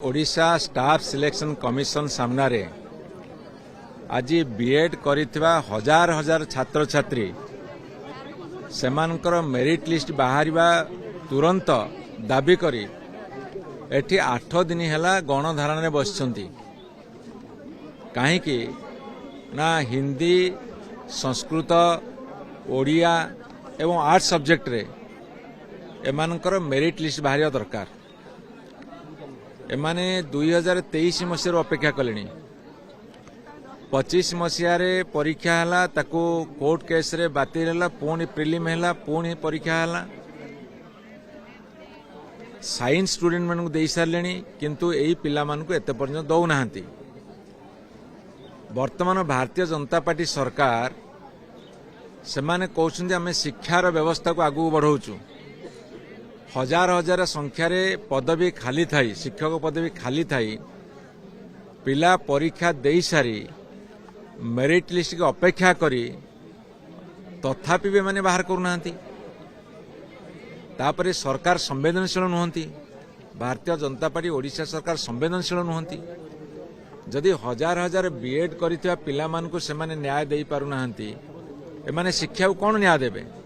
Odisha staff selection commission सामने आज BEd करिथिबा हजार हजार छात्र छात्री सेमानकर मेरिट लिस्ट बाहरिबा तुरंत दाबी करी एठी 8 दिन हैला गणधारण में बसछंती। काहेकि ना हिंदी संस्कृत ओडिया एवं आर्ट सब्जेक्ट रे एमानकर मेरिट लिस्ट बाहरिया दरकार। एमाने 2023 मसीह अपेक्षा कले 25 मसीह परीक्षा है ताको कोर्ट केस रे बातिल है पुणी प्रिलिम है पुणी परीक्षा है साइंस स्टूडेंट मानू दे सारे किंतु यही पिला मानू एत पर्यंत दौना। वर्तमान भारतीय जनता पार्टी सरकार से माने कहते आम शिक्षार व्यवस्था को आगू बढ़ाऊँ। हजार हजार संख्यार पदवी खाली थाई शिक्षक पदवी खाली थाई पिला परीक्षा दे सारी मेरिट लिस्ट की अपेक्षा करी तथापि भी माने बाहर करूना। तापरे सरकार संवेदनशील नुहंती। भारतीय जनता पार्टी ओडिशा सरकार संवेदनशील नुहंती। जदि हजार हजार बीएड करिथिबा पिला मानकु से माने न्याय दे पारुना एमाने शिक्षा को कौन न्याय देबे।